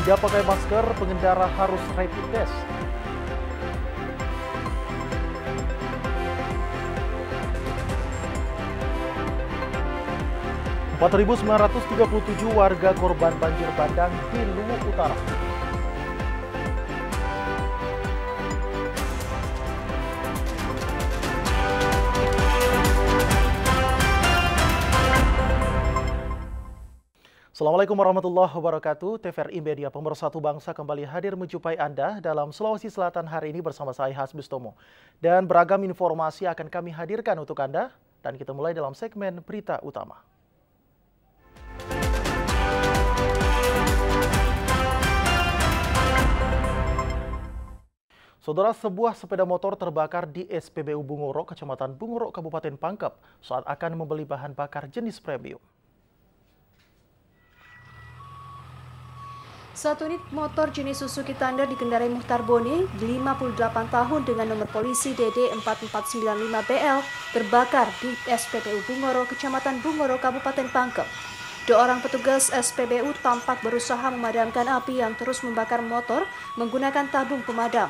Tidak pakai masker, pengendara harus rapid test. .4.937 warga korban banjir bandang di Luwu Utara. Assalamualaikum warahmatullahi wabarakatuh. TVRI Media Pemersatu Bangsa kembali hadir menjumpai Anda dalam Sulawesi Selatan hari ini bersama saya Hasbus Tomo. Dan beragam informasi akan kami hadirkan untuk Anda. Dan kita mulai dalam segmen Berita Utama. Saudara, sebuah sepeda motor terbakar di SPBU Bungoro, Kecamatan Bungoro, Kabupaten Pangkep saat akan membeli bahan bakar jenis premium. Satu unit motor jenis Suzuki Thunder dikendarai Muhtar Bone, 58 tahun dengan nomor polisi DD 4495BL terbakar di SPBU Bungoro, Kecamatan Bungoro, Kabupaten Pangkep. Dua orang petugas SPBU tampak berusaha memadamkan api yang terus membakar motor menggunakan tabung pemadam.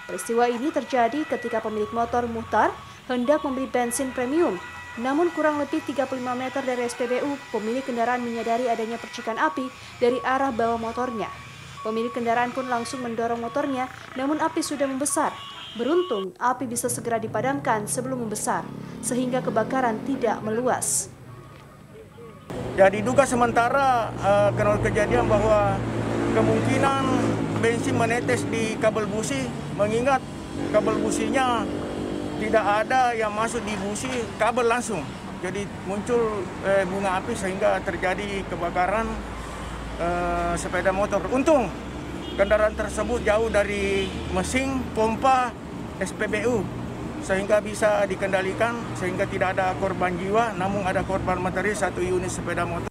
Peristiwa ini terjadi ketika pemilik motor Muhtar hendak membeli bensin premium. Namun kurang lebih 35 meter dari SPBU, pemilik kendaraan menyadari adanya percikan api dari arah bawah motornya. Pemilik kendaraan pun langsung mendorong motornya, namun api sudah membesar. Beruntung, api bisa segera dipadamkan sebelum membesar, sehingga kebakaran tidak meluas. Ya, diduga sementara karena kejadian bahwa kemungkinan bensin menetes di kabel busi, mengingat kabel businya tidak ada yang masuk di busi, kabel langsung. Jadi muncul bunga api sehingga terjadi kebakaran sepeda motor. Untung kendaraan tersebut jauh dari mesin pompa SPBU sehingga bisa dikendalikan sehingga tidak ada korban jiwa, namun ada korban materi satu unit sepeda motor.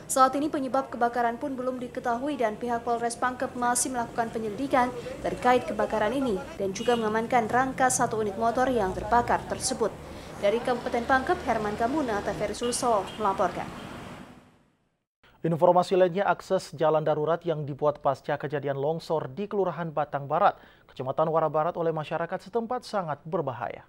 Saat ini penyebab kebakaran pun belum diketahui dan pihak Polres Pangkep masih melakukan penyelidikan terkait kebakaran ini dan juga mengamankan rangka satu unit motor yang terbakar tersebut. Dari Kabupaten Pangkep, Herman Kamuna, TVRI Sulsel melaporkan. Informasi lainnya, akses jalan darurat yang dibuat pasca kejadian longsor di Kelurahan Batang Barat, Kecamatan Wara Barat oleh masyarakat setempat sangat berbahaya.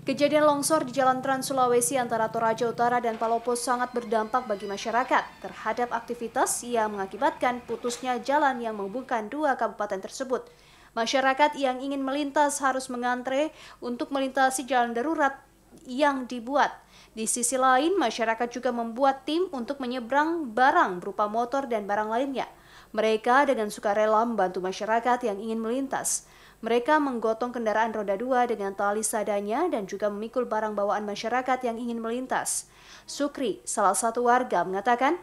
Kejadian longsor di Jalan Trans Sulawesi antara Toraja Utara dan Palopo sangat berdampak bagi masyarakat terhadap aktivitas yang mengakibatkan putusnya jalan yang menghubungkan dua kabupaten tersebut. Masyarakat yang ingin melintas harus mengantre untuk melintasi jalan darurat yang dibuat. Di sisi lain, masyarakat juga membuat tim untuk menyeberang barang berupa motor dan barang lainnya. Mereka dengan sukarela membantu masyarakat yang ingin melintas. Mereka menggotong kendaraan roda 2 dengan tali seadanya dan juga memikul barang bawaan masyarakat yang ingin melintas. Sukri, salah satu warga, mengatakan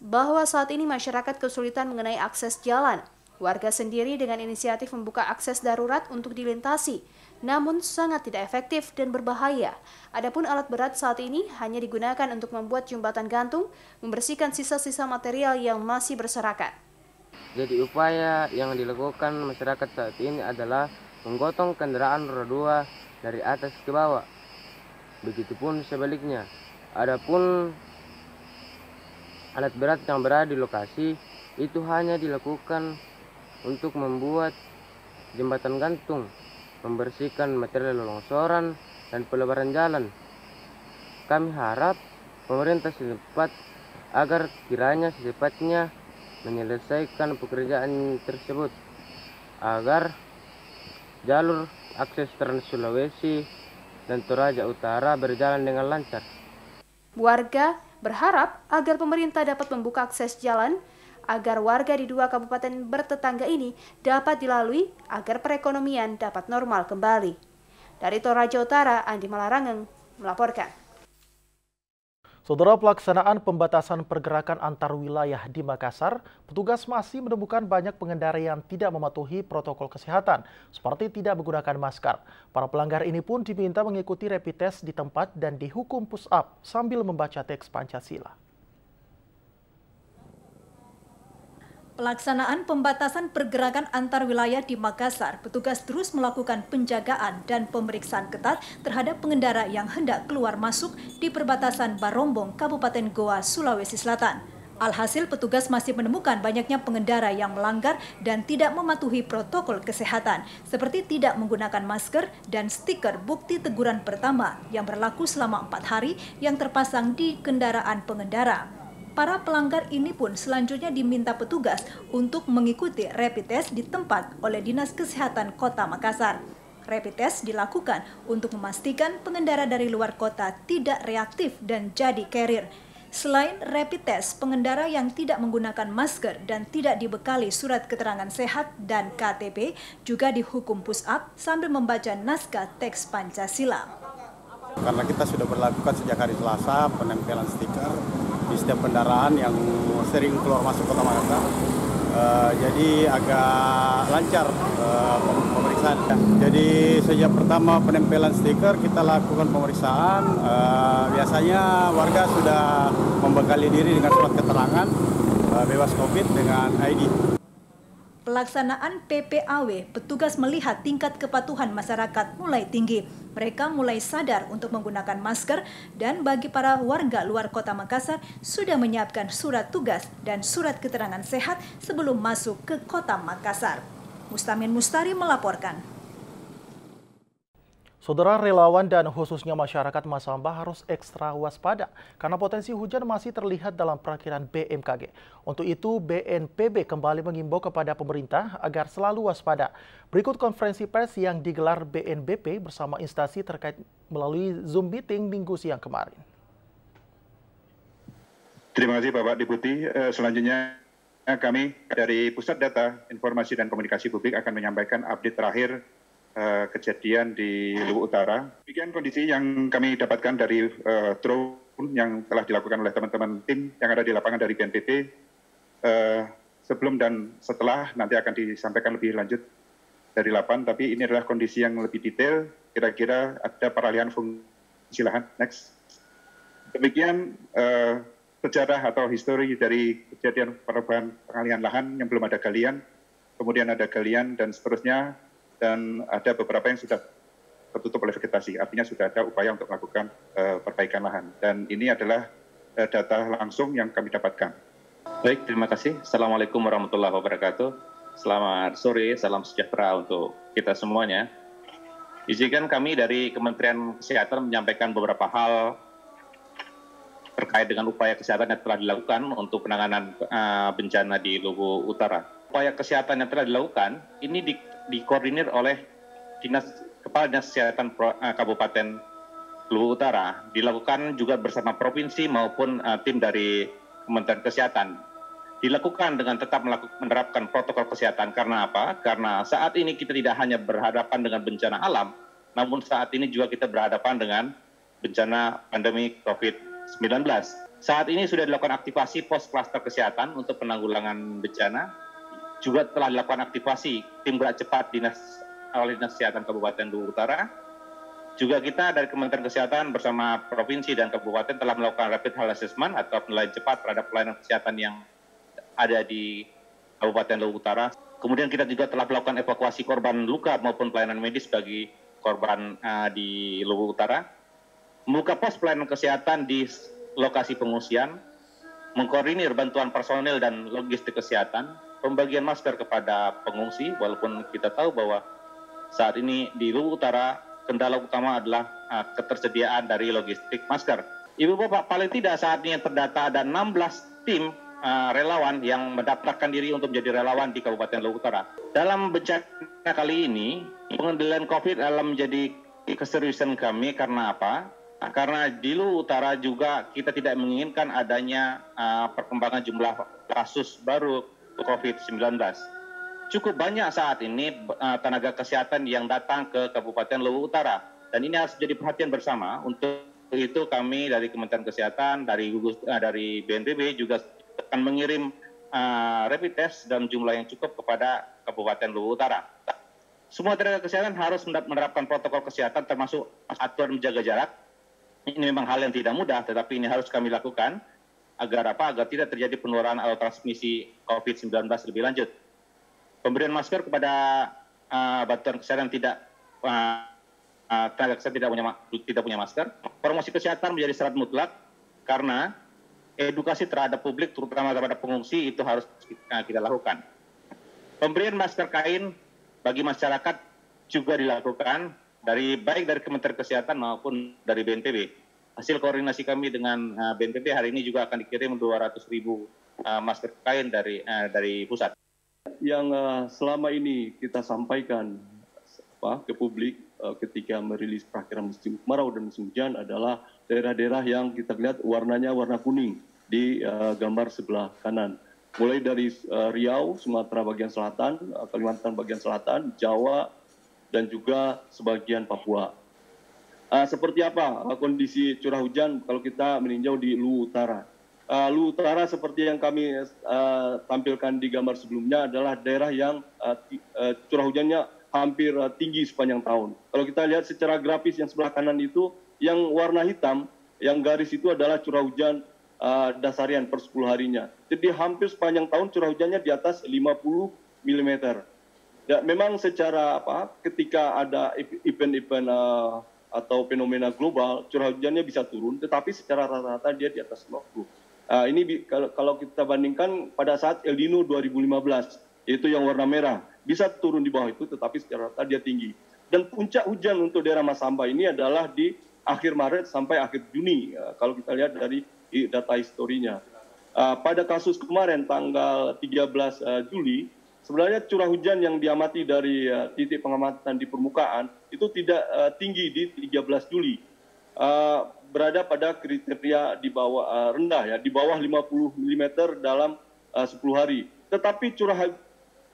bahwa saat ini masyarakat kesulitan mengenai akses jalan. Warga sendiri dengan inisiatif membuka akses darurat untuk dilintasi, namun sangat tidak efektif dan berbahaya. Adapun alat berat saat ini hanya digunakan untuk membuat jembatan gantung, membersihkan sisa-sisa material yang masih berserakan. Jadi upaya yang dilakukan masyarakat saat ini adalah menggotong kendaraan roda 2 dari atas ke bawah. Begitupun sebaliknya. Adapun alat berat yang berada di lokasi itu hanya dilakukan untuk membuat jembatan gantung, membersihkan material longsoran dan pelebaran jalan. Kami harap pemerintah secepat agar kiranya secepatnya menyelesaikan pekerjaan tersebut agar jalur akses Trans Sulawesi dan Toraja Utara berjalan dengan lancar. Warga berharap agar pemerintah dapat membuka akses jalan agar warga di dua kabupaten bertetangga ini dapat dilalui agar perekonomian dapat normal kembali. Dari Toraja Utara, Andi Malarangeng melaporkan. Saudara, pelaksanaan pembatasan pergerakan antar wilayah di Makassar, petugas masih menemukan banyak pengendara yang tidak mematuhi protokol kesehatan, seperti tidak menggunakan masker. Para pelanggar ini pun diminta mengikuti rapid test di tempat dan dihukum push up sambil membaca teks Pancasila. Pelaksanaan pembatasan pergerakan antar wilayah di Makassar, petugas terus melakukan penjagaan dan pemeriksaan ketat terhadap pengendara yang hendak keluar masuk di perbatasan Barombong, Kabupaten Goa, Sulawesi Selatan. Alhasil, petugas masih menemukan banyaknya pengendara yang melanggar dan tidak mematuhi protokol kesehatan, seperti tidak menggunakan masker dan stiker bukti teguran pertama yang berlaku selama 4 hari yang terpasang di kendaraan pengendara. Para pelanggar ini pun selanjutnya diminta petugas untuk mengikuti rapid test di tempat oleh Dinas Kesehatan Kota Makassar. Rapid test dilakukan untuk memastikan pengendara dari luar kota tidak reaktif dan jadi carrier. Selain rapid test, pengendara yang tidak menggunakan masker dan tidak dibekali surat keterangan sehat dan KTP juga dihukum push up sambil membaca naskah teks Pancasila. Karena kita sudah berlakukan sejak hari Selasa penempelan stiker di setiap kendaraan yang sering keluar masuk Kota Makassar, jadi agak lancar pemeriksaan. Jadi sejak pertama penempelan stiker kita lakukan pemeriksaan. Biasanya warga sudah membekali diri dengan surat keterangan bebas COVID dengan ID. Pelaksanaan PPAW, petugas melihat tingkat kepatuhan masyarakat mulai tinggi. Mereka mulai sadar untuk menggunakan masker dan bagi para warga luar Kota Makassar sudah menyiapkan surat tugas dan surat keterangan sehat sebelum masuk ke Kota Makassar. Mustamin Mustari melaporkan. Saudara, relawan dan khususnya masyarakat Masamba harus ekstra waspada karena potensi hujan masih terlihat dalam perakiran BMKG. Untuk itu, BNPB kembali mengimbau kepada pemerintah agar selalu waspada. Berikut konferensi pers yang digelar BNPB bersama instansi terkait melalui Zoom meeting Minggu siang kemarin. Terima kasih Bapak Deputi. Selanjutnya kami dari Pusat Data, Informasi dan Komunikasi Publik akan menyampaikan update terakhir kejadian di Luwu Utara. Demikian kondisi yang kami dapatkan dari drone yang telah dilakukan oleh teman-teman tim yang ada di lapangan dari BNPB. Sebelum dan setelah nanti akan disampaikan lebih lanjut dari lapangan, tapi ini adalah kondisi yang lebih detail. Kira-kira ada peralihan fungsi lahan. Next. Demikian sejarah atau histori dari kejadian perubahan pengalihan lahan yang belum ada galian, kemudian ada galian dan seterusnya. Dan ada beberapa yang sudah tertutup oleh vegetasi, artinya sudah ada upaya untuk melakukan perbaikan lahan. Dan ini adalah data langsung yang kami dapatkan. Baik, terima kasih. Assalamualaikum warahmatullahi wabarakatuh. Selamat sore, salam sejahtera untuk kita semuanya. Izinkan kami dari Kementerian Kesehatan menyampaikan beberapa hal terkait dengan upaya kesehatan yang telah dilakukan untuk penanganan bencana di Luwu Utara. Upaya kesehatan yang telah dilakukan ini dikoordinir oleh Kepala Dinas Kesehatan Kabupaten Luwu Utara, dilakukan juga bersama provinsi maupun tim dari Kementerian Kesehatan. Dilakukan dengan tetap menerapkan protokol kesehatan. Karena apa? Karena saat ini kita tidak hanya berhadapan dengan bencana alam, namun saat ini juga kita berhadapan dengan bencana pandemi COVID-19. Saat ini sudah dilakukan aktivasi pos klaster kesehatan untuk penanggulangan bencana. Juga telah dilakukan aktivasi tim gerak cepat oleh Dinas Kesehatan Kabupaten Luwu Utara. Juga kita dari Kementerian Kesehatan bersama Provinsi dan Kabupaten telah melakukan rapid health assessment atau penilaian cepat terhadap pelayanan kesehatan yang ada di Kabupaten Luwu Utara. Kemudian kita juga telah melakukan evakuasi korban luka maupun pelayanan medis bagi korban di Luwu Utara. Membuka pos pelayanan kesehatan di lokasi pengungsian, mengkoordinir bantuan personil dan logistik kesehatan, pembagian masker kepada pengungsi, walaupun kita tahu bahwa saat ini di Luwu Utara kendala utama adalah ketersediaan dari logistik masker. Ibu Bapak, paling tidak saat ini yang terdata ada 16 tim relawan yang mendaftarkan diri untuk menjadi relawan di Kabupaten Luwu Utara. Dalam bencana kali ini, pengendalian COVID adalah menjadi keseriusan kami. Karena apa? Karena di Luwu Utara juga kita tidak menginginkan adanya perkembangan jumlah kasus baru COVID-19. Cukup banyak saat ini tenaga kesehatan yang datang ke Kabupaten Luwu Utara. Dan ini harus menjadi perhatian bersama. Untuk itu kami dari Kementerian Kesehatan, dari BNPB juga akan mengirim rapid test dalam jumlah yang cukup kepada Kabupaten Luwu Utara. Semua tenaga kesehatan harus menerapkan protokol kesehatan termasuk aturan menjaga jarak. Ini memang hal yang tidak mudah, tetapi ini harus kami lakukan. Agar apa? Agar tidak terjadi penularan atau transmisi COVID-19 lebih lanjut. Pemberian masker kepada bantuan kesehatan tenaga kesehatan tidak punya masker. Promosi kesehatan menjadi syarat mutlak karena edukasi terhadap publik, terutama terhadap pengungsi, itu harus kita lakukan. Pemberian masker kain bagi masyarakat juga dilakukan baik dari Kementerian Kesehatan maupun dari BNPB. Hasil koordinasi kami dengan BNPB hari ini juga akan dikirim 200.000 masker kain dari pusat. Yang selama ini kita sampaikan ke publik ketika merilis perakiraan musim kemarau dan musim hujan adalah daerah-daerah yang kita lihat warnanya warna kuning di gambar sebelah kanan. Mulai dari Riau, Sumatera bagian selatan, Kalimantan bagian selatan, Jawa, dan juga sebagian Papua. Seperti apa kondisi curah hujan kalau kita meninjau di Luwu Utara? Luwu Utara seperti yang kami tampilkan di gambar sebelumnya adalah daerah yang curah hujannya hampir tinggi sepanjang tahun. Kalau kita lihat secara grafis yang sebelah kanan itu, yang warna hitam, yang garis itu adalah curah hujan dasarian per 10 harinya. Jadi hampir sepanjang tahun curah hujannya di atas 50 mm. Ya, memang secara ketika ada event-event atau fenomena global, curah hujannya bisa turun, tetapi secara rata-rata dia di atas 50. Ini kalau kita bandingkan pada saat El Nino 2015, yaitu yang warna merah, bisa turun di bawah itu, tetapi secara rata dia tinggi. Dan puncak hujan untuk daerah Masamba ini adalah di akhir Maret sampai akhir Juni, kalau kita lihat dari data historinya. Pada kasus kemarin, tanggal 13 Juli, sebenarnya curah hujan yang diamati dari titik pengamatan di permukaan itu tidak tinggi di 13 Juli. Berada pada kriteria di bawah rendah, ya, di bawah 50 mm dalam 10 hari. Tetapi curah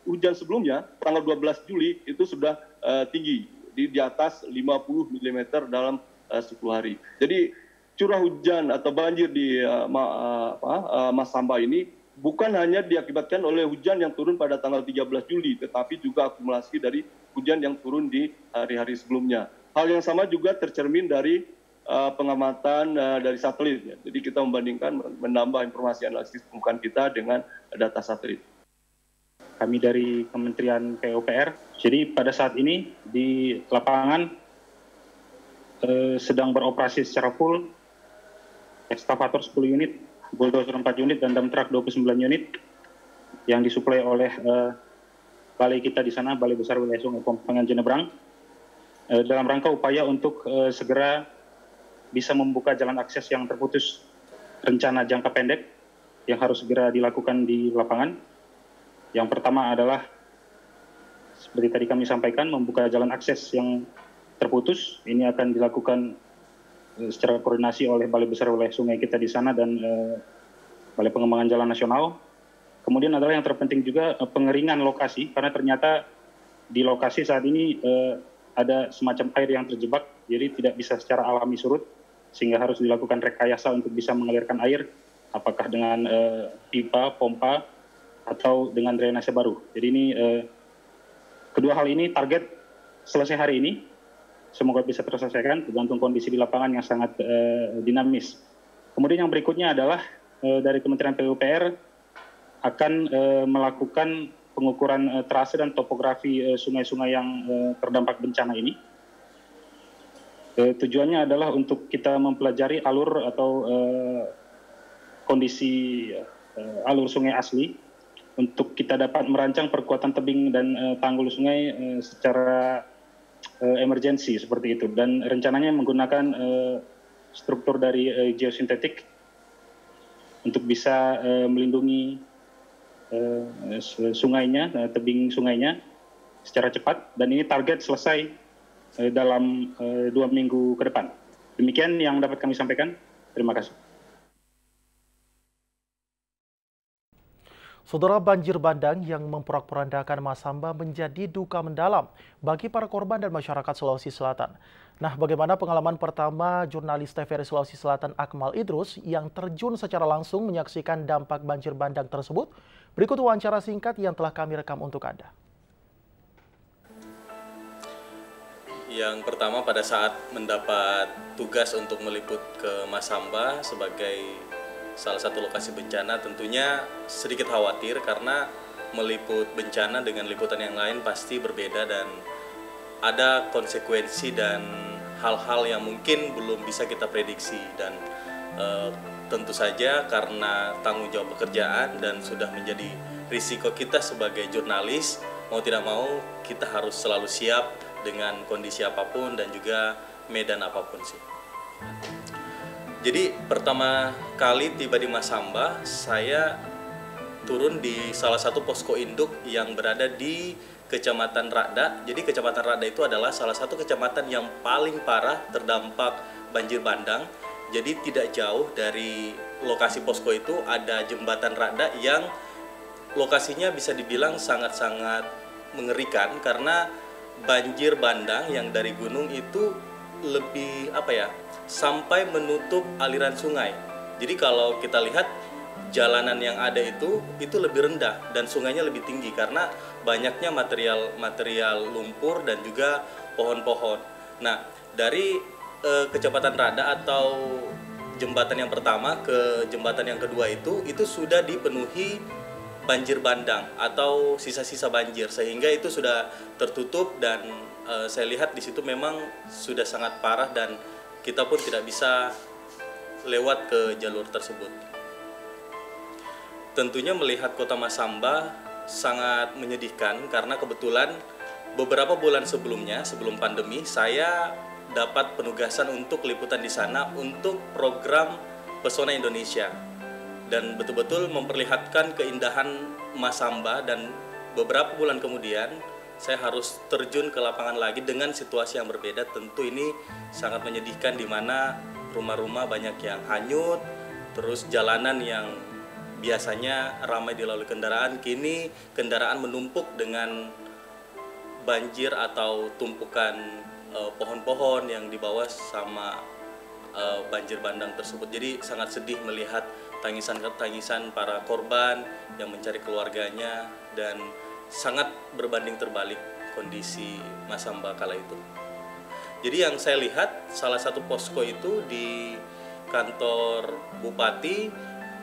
hujan sebelumnya, tanggal 12 Juli, itu sudah tinggi, di atas 50 mm dalam 10 hari. Jadi curah hujan atau banjir di Masamba ini bukan hanya diakibatkan oleh hujan yang turun pada tanggal 13 Juli, tetapi juga akumulasi dari hujan yang turun di hari-hari sebelumnya. Hal yang sama juga tercermin dari pengamatan dari satelit. Ya. Jadi kita membandingkan, menambah informasi analisis permukaan kita dengan data satelit. Kami dari Kementerian PUPR, jadi pada saat ini di lapangan sedang beroperasi secara full, ekskavator 10 unit, bulldozer 4 unit, dan dump truck 29 unit yang disuplai oleh balai kita di sana, Balai Besar Wilayah Sungai Pompangan Jenebrang, dalam rangka upaya untuk segera bisa membuka jalan akses yang terputus rencana jangka pendek yang harus segera dilakukan di lapangan. Yang pertama adalah, seperti tadi kami sampaikan, membuka jalan akses yang terputus. Ini akan dilakukan secara koordinasi oleh Balai Besar Wilayah Sungai kita di sana dan Balai Pengembangan Jalan Nasional. Kemudian adalah yang terpenting juga pengeringan lokasi, karena ternyata di lokasi saat ini ada semacam air yang terjebak, jadi tidak bisa secara alami surut, sehingga harus dilakukan rekayasa untuk bisa mengalirkan air, apakah dengan pipa, pompa, atau dengan drainase baru. Jadi ini kedua hal ini target selesai hari ini, semoga bisa terselesaikan, tergantung kondisi di lapangan yang sangat dinamis. Kemudian yang berikutnya adalah dari Kementerian PUPR akan melakukan pengukuran trase dan topografi sungai-sungai yang terdampak bencana ini. Tujuannya adalah untuk kita mempelajari alur atau kondisi alur sungai asli, untuk kita dapat merancang perkuatan tebing dan tanggul sungai secara emergensi seperti itu. Dan rencananya menggunakan struktur dari geosintetik untuk bisa melindungi sungainya, tebing sungainya secara cepat. Dan ini target selesai dalam 2 minggu ke depan. Demikian yang dapat kami sampaikan. Terima kasih. Saudara, banjir bandang yang memporak-porandakan Masamba menjadi duka mendalam bagi para korban dan masyarakat Sulawesi Selatan. Nah, bagaimana pengalaman pertama jurnalis TVRI Sulawesi Selatan Akmal Idrus yang terjun secara langsung menyaksikan dampak banjir bandang tersebut? Berikut wawancara singkat yang telah kami rekam untuk Anda. Yang pertama, pada saat mendapat tugas untuk meliput ke Masamba sebagai salah satu lokasi bencana, tentunya sedikit khawatir karena meliput bencana dengan liputan yang lain pasti berbeda dan ada konsekuensi dan hal-hal yang mungkin belum bisa kita prediksi. Dan tentu saja karena tanggung jawab pekerjaan dan sudah menjadi risiko kita sebagai jurnalis, mau tidak mau kita harus selalu siap dengan kondisi apapun dan juga medan apapun sih. Jadi pertama kali tiba di Masamba, saya turun di salah satu posko induk yang berada di Kecamatan Rada. Jadi Kecamatan Rada itu adalah salah satu kecamatan yang paling parah terdampak banjir bandang. Jadi tidak jauh dari lokasi posko itu ada jembatan Rada yang lokasinya bisa dibilang sangat-sangat mengerikan karena banjir bandang yang dari gunung itu lebih sampai menutup aliran sungai. Jadi kalau kita lihat jalanan yang ada itu lebih rendah dan sungainya lebih tinggi karena banyaknya material lumpur dan juga pohon-pohon. Nah, dari Kecamatan Rada atau jembatan yang pertama ke jembatan yang kedua itu sudah dipenuhi banjir bandang atau sisa-sisa banjir sehingga itu sudah tertutup dan saya lihat di situ memang sudah sangat parah dan kita pun tidak bisa lewat ke jalur tersebut. Tentunya melihat Kota Masamba sangat menyedihkan karena kebetulan beberapa bulan sebelumnya, sebelum pandemi, saya dapat penugasan untuk liputan di sana untuk program Pesona Indonesia dan betul-betul memperlihatkan keindahan Masamba dan beberapa bulan kemudian saya harus terjun ke lapangan lagi dengan situasi yang berbeda. Tentu ini sangat menyedihkan di mana rumah-rumah banyak yang hanyut, terus jalanan yang biasanya ramai dilalui kendaraan, kini kendaraan menumpuk dengan banjir atau tumpukan pohon-pohon yang dibawa sama banjir bandang tersebut. Jadi sangat sedih melihat tangisan para korban yang mencari keluarganya dan sangat berbanding terbalik kondisi Masamba kala itu. Jadi yang saya lihat salah satu posko itu di kantor Bupati,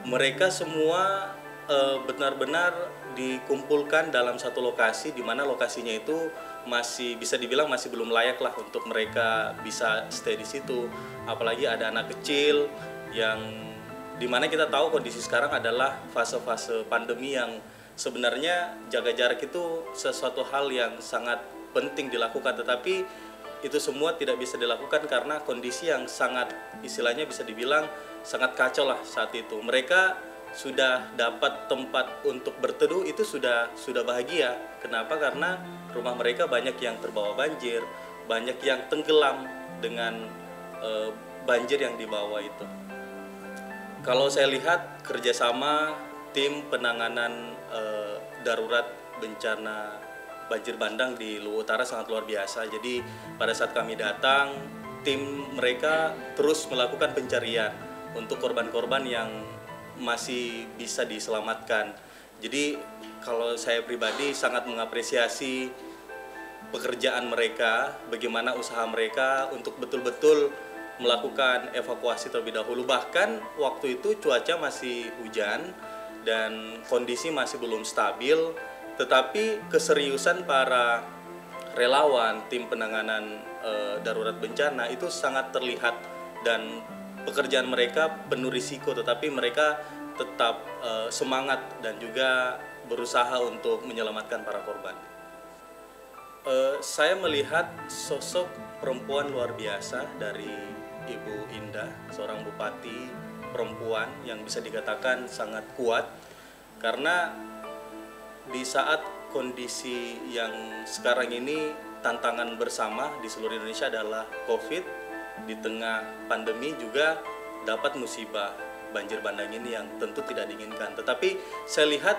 mereka semua benar-benar dikumpulkan dalam satu lokasi di mana lokasinya itu masih bisa dibilang masih belum layak lah untuk mereka bisa stay di situ. Apalagi ada anak kecil yang dimana kita tahu kondisi sekarang adalah fase-fase pandemi yang sebenarnya jaga jarak itu sesuatu hal yang sangat penting dilakukan, tetapi itu semua tidak bisa dilakukan karena kondisi yang sangat istilahnya bisa dibilang sangat kacau lah saat itu. Mereka sudah dapat tempat untuk berteduh itu sudah bahagia. Kenapa? Karena rumah mereka banyak yang terbawa banjir, banyak yang tenggelam dengan banjir yang dibawa itu. Kalau saya lihat kerjasama tim penanganan darurat bencana banjir bandang di Luwu Utara sangat luar biasa. Jadi pada saat kami datang, tim mereka terus melakukan pencarian untuk korban-korban yang masih bisa diselamatkan. Jadi kalau saya pribadi sangat mengapresiasi pekerjaan mereka, bagaimana usaha mereka untuk betul-betul melakukan evakuasi terlebih dahulu. Bahkan waktu itu cuaca masih hujan dan kondisi masih belum stabil, tetapi keseriusan para relawan tim penanganan darurat bencana itu sangat terlihat dan pekerjaan mereka penuh risiko, tetapi mereka tetap semangat dan juga berusaha untuk menyelamatkan para korban. Saya melihat sosok perempuan luar biasa dari Ibu Indah, seorang bupati perempuan yang bisa dikatakan sangat kuat, karena di saat kondisi yang sekarang ini tantangan bersama di seluruh Indonesia adalah COVID, di tengah pandemi juga dapat musibah banjir bandang ini yang tentu tidak diinginkan. Tetapi saya lihat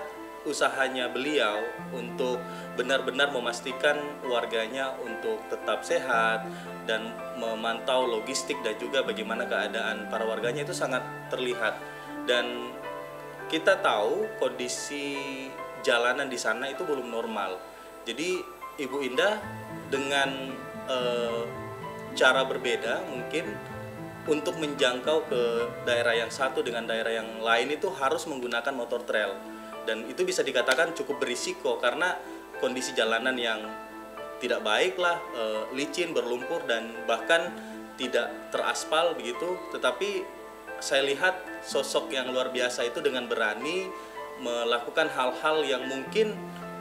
usahanya beliau untuk benar-benar memastikan warganya untuk tetap sehat dan memantau logistik dan juga bagaimana keadaan para warganya itu sangat terlihat. Dan kita tahu kondisi jalanan di sana itu belum normal. Jadi Ibu Indah dengan cara berbeda mungkin untuk menjangkau ke daerah yang satu dengan daerah yang lain itu harus menggunakan motor trail, dan itu bisa dikatakan cukup berisiko karena kondisi jalanan yang tidak baik lah, licin, berlumpur dan bahkan tidak teraspal begitu. Tetapi saya lihat sosok yang luar biasa itu dengan berani melakukan hal-hal yang mungkin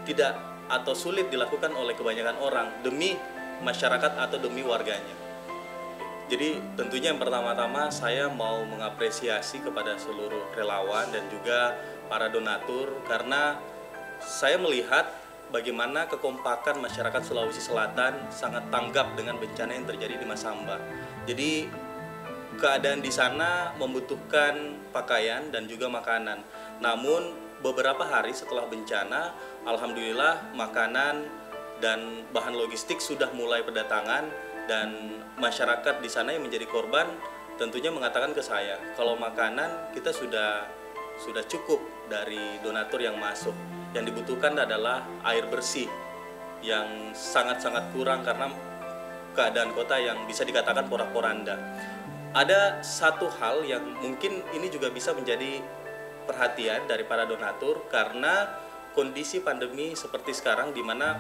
tidak atau sulit dilakukan oleh kebanyakan orang demi masyarakat atau demi warganya. Jadi tentunya yang pertama-tama saya mau mengapresiasi kepada seluruh relawan dan juga para donatur karena saya melihat bagaimana kekompakan masyarakat Sulawesi Selatan sangat tanggap dengan bencana yang terjadi di Masamba. Jadi keadaan di sana membutuhkan pakaian dan juga makanan. Namun beberapa hari setelah bencana, alhamdulillah makanan dan bahan logistik sudah mulai berdatangan dan masyarakat di sana yang menjadi korban tentunya mengatakan ke saya kalau makanan kita sudah cukup dari donatur yang masuk. Yang dibutuhkan adalah air bersih yang sangat-sangat kurang karena keadaan kota yang bisa dikatakan porak-poranda. Ada satu hal yang mungkin ini juga bisa menjadi perhatian dari para donatur karena kondisi pandemi seperti sekarang di mana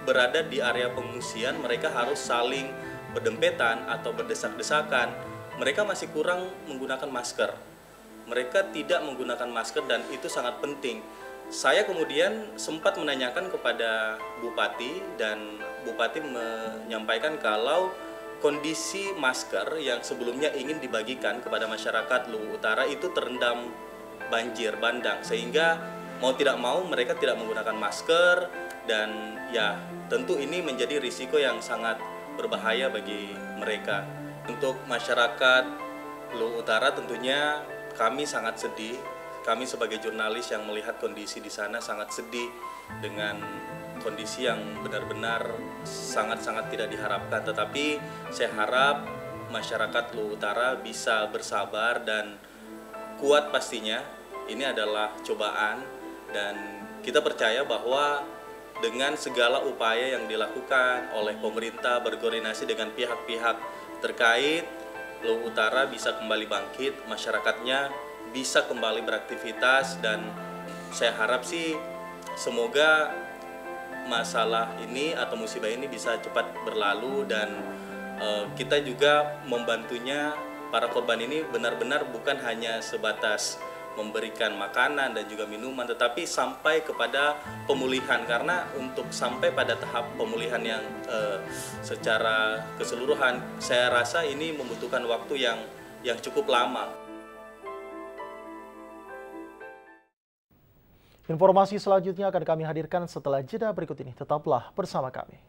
berada di area pengungsian mereka harus saling berdempetan atau berdesak-desakan. Mereka masih kurang menggunakan masker. Mereka tidak menggunakan masker dan itu sangat penting. Saya kemudian sempat menanyakan kepada Bupati dan Bupati menyampaikan kalau kondisi masker yang sebelumnya ingin dibagikan kepada masyarakat Luwu Utara itu terendam banjir bandang sehingga mau tidak mau mereka tidak menggunakan masker dan ya tentu ini menjadi risiko yang sangat berbahaya bagi mereka. Untuk masyarakat Luwu Utara tentunya kami sangat sedih. Kami sebagai jurnalis yang melihat kondisi di sana sangat sedih dengan kondisi yang benar-benar sangat-sangat tidak diharapkan. Tetapi saya harap masyarakat Luwu Utara bisa bersabar dan kuat pastinya. Ini adalah cobaan dan kita percaya bahwa dengan segala upaya yang dilakukan oleh pemerintah berkoordinasi dengan pihak-pihak terkait, Luwu Utara bisa kembali bangkit, masyarakatnya bisa kembali beraktivitas dan saya harap sih semoga masalah ini atau musibah ini bisa cepat berlalu dan kita juga membantunya. Para korban ini benar-benar bukan hanya sebatas memberikan makanan dan juga minuman tetapi sampai kepada pemulihan karena untuk sampai pada tahap pemulihan yang secara keseluruhan saya rasa ini membutuhkan waktu yang cukup lama. Informasi selanjutnya akan kami hadirkan setelah jeda berikut ini. Tetaplah bersama kami.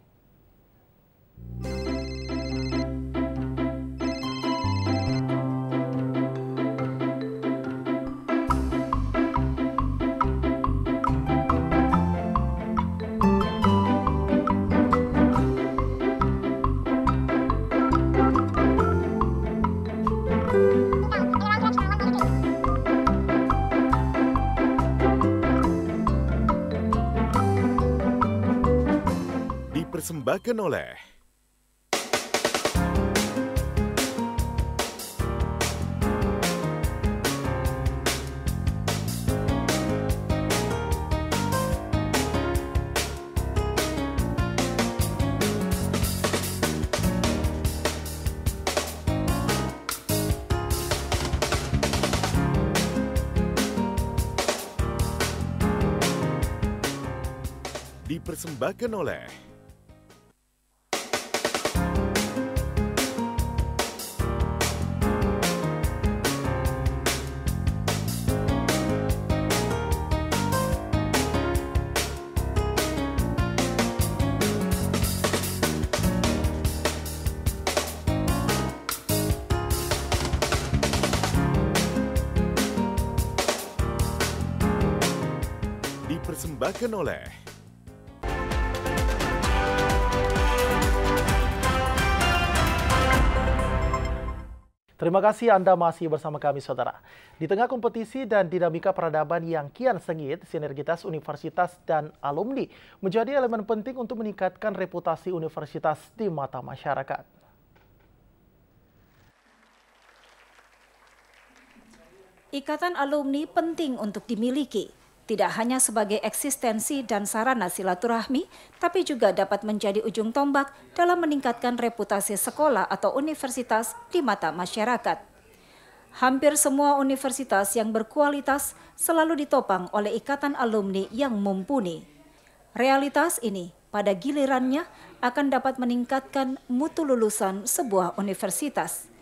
Dipersembahkan oleh Terima kasih Anda masih bersama kami, saudara. Di tengah kompetisi dan dinamika peradaban yang kian sengit, sinergitas universitas dan alumni menjadi elemen penting untuk meningkatkan reputasi universitas di mata masyarakat. Ikatan alumni penting untuk dimiliki, tidak hanya sebagai eksistensi dan sarana silaturahmi, tapi juga dapat menjadi ujung tombak dalam meningkatkan reputasi sekolah atau universitas di mata masyarakat. Hampir semua universitas yang berkualitas selalu ditopang oleh ikatan alumni yang mumpuni. Realitas ini pada gilirannya akan dapat meningkatkan mutu lulusan sebuah universitas.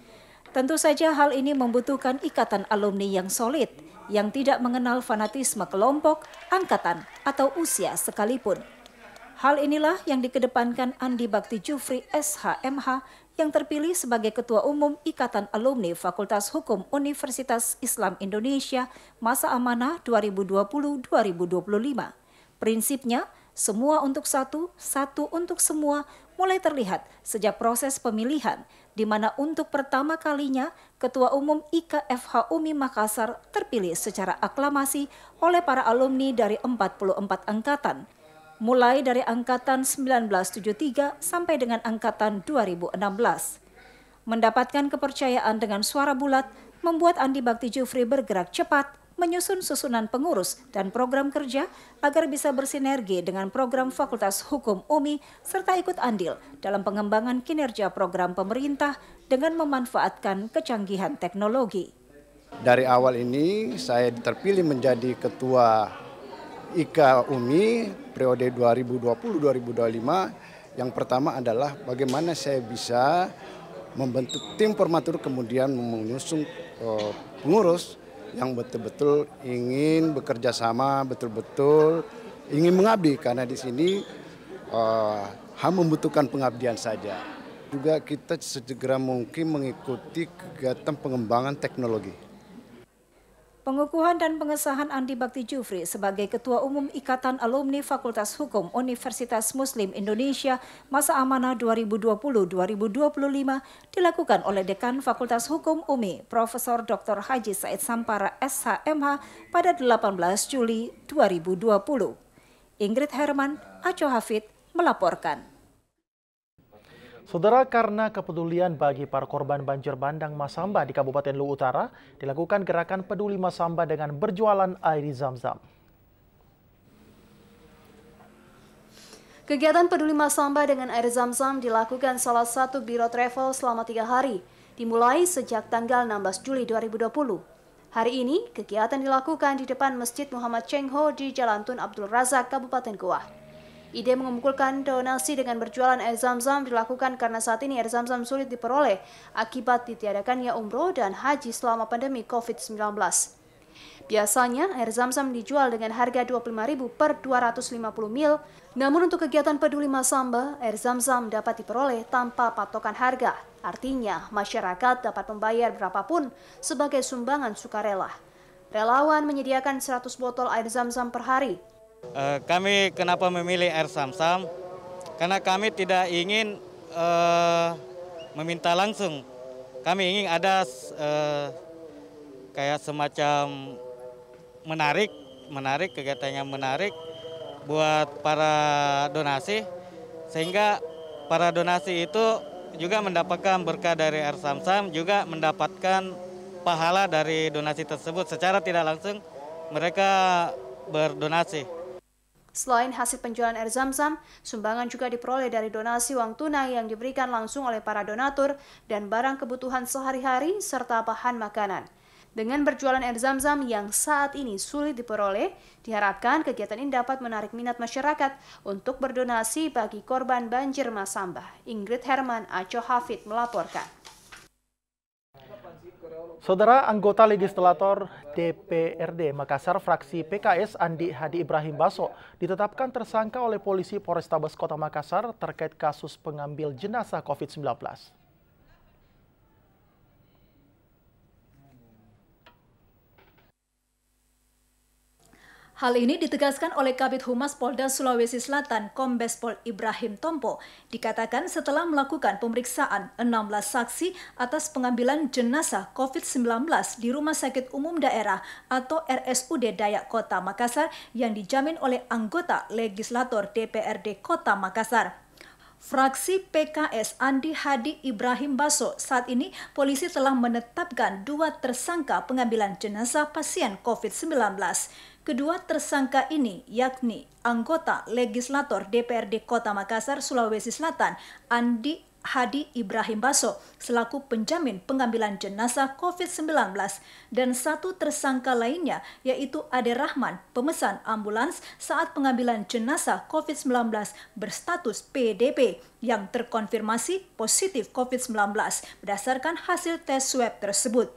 Tentu saja hal ini membutuhkan ikatan alumni yang solid, yang tidak mengenal fanatisme kelompok, angkatan, atau usia sekalipun. Hal inilah yang dikedepankan Andi Bakti Jufri SHMH yang terpilih sebagai Ketua Umum Ikatan Alumni Fakultas Hukum Universitas Islam Indonesia masa amanah 2020-2025. Prinsipnya, semua untuk satu, satu untuk semua mulai terlihat sejak proses pemilihan, di mana untuk pertama kalinya Ketua Umum IKFH UMI Makassar terpilih secara aklamasi oleh para alumni dari 44 angkatan, mulai dari angkatan 1973 sampai dengan angkatan 2016. Mendapatkan kepercayaan dengan suara bulat membuat Andi Bakti Jufri bergerak cepat menyusun susunan pengurus dan program kerja agar bisa bersinergi dengan program Fakultas Hukum UMI serta ikut andil dalam pengembangan kinerja program pemerintah dengan memanfaatkan kecanggihan teknologi. Dari awal ini saya terpilih menjadi Ketua IK UMI periode 2020-2025. Yang pertama adalah bagaimana saya bisa membentuk tim formatur kemudian menyusun pengurus yang betul-betul ingin bekerja sama, betul-betul ingin mengabdi, karena di sini membutuhkan pengabdian saja. Juga kita segera mungkin mengikuti kegiatan pengembangan teknologi. Pengukuhan dan pengesahan Andi Bakti Jufri sebagai Ketua Umum Ikatan Alumni Fakultas Hukum Universitas Muslim Indonesia masa amanah 2020-2025 dilakukan oleh Dekan Fakultas Hukum UMI, Profesor Dr. Haji Said Sampara SHMH pada 18 Juli 2020. Ingrid Herman, Aco Hafid melaporkan. Saudara, karena kepedulian bagi para korban banjir bandang Masamba di Kabupaten Luwu Utara, dilakukan gerakan peduli Masamba dengan berjualan air zam-zam. Kegiatan peduli Masamba dengan air zam-zam dilakukan salah satu biro travel selama 3 hari, dimulai sejak tanggal 16 Juli 2020. Hari ini, kegiatan dilakukan di depan Masjid Muhammad Cheng Ho di Jalan Tun Abdul Razak, Kabupaten Goa. Ide mengumpulkan donasi dengan berjualan air zam-zam dilakukan karena saat ini air zam-zam sulit diperoleh akibat ditiadakannya umroh dan haji selama pandemi COVID-19. Biasanya air zam-zam dijual dengan harga Rp25.000 per 250 mil, namun untuk kegiatan peduli Masamba, air zam-zam dapat diperoleh tanpa patokan harga. Artinya, masyarakat dapat membayar berapapun sebagai sumbangan sukarela. Relawan menyediakan 100 botol air zam-zam per hari. Kami kenapa memilih air zam-zam? Karena kami tidak ingin meminta langsung. Kami ingin ada kayak semacam menarik kegiatannya menarik buat para donasi, sehingga para donasi itu juga mendapatkan berkah dari air zam-zam, juga mendapatkan pahala dari donasi tersebut. Secara tidak langsung mereka berdonasi. Selain hasil penjualan air zam-zam, sumbangan juga diperoleh dari donasi uang tunai yang diberikan langsung oleh para donatur dan barang kebutuhan sehari-hari serta bahan makanan. Dengan berjualan air zam-zam yang saat ini sulit diperoleh, diharapkan kegiatan ini dapat menarik minat masyarakat untuk berdonasi bagi korban banjir Masamba. Ingrid Herman, Aco Hafid melaporkan. Saudara, anggota legislator DPRD Makassar fraksi PKS Andi Hadi Ibrahim Baso ditetapkan tersangka oleh polisi Polrestabes Kota Makassar terkait kasus pengambil jenazah COVID-19. Hal ini ditegaskan oleh Kabid Humas Polda Sulawesi Selatan, Kombes Pol Ibrahim Tompo, dikatakan setelah melakukan pemeriksaan 16 saksi atas pengambilan jenazah COVID-19 di Rumah Sakit Umum Daerah atau RSUD Dayak Kota Makassar yang dijamin oleh anggota legislator DPRD Kota Makassar. Fraksi PKS Andi Hadi Ibrahim Baso, saat ini polisi telah menetapkan 2 tersangka pengambilan jenazah pasien COVID-19. Kedua tersangka ini yakni anggota legislator DPRD Kota Makassar, Sulawesi Selatan, Andi Hadi Ibrahim Baso selaku penjamin pengambilan jenazah COVID-19 dan satu tersangka lainnya yaitu Ade Rahman, pemesan ambulans saat pengambilan jenazah COVID-19 berstatus PDP yang terkonfirmasi positif COVID-19 berdasarkan hasil tes swab tersebut.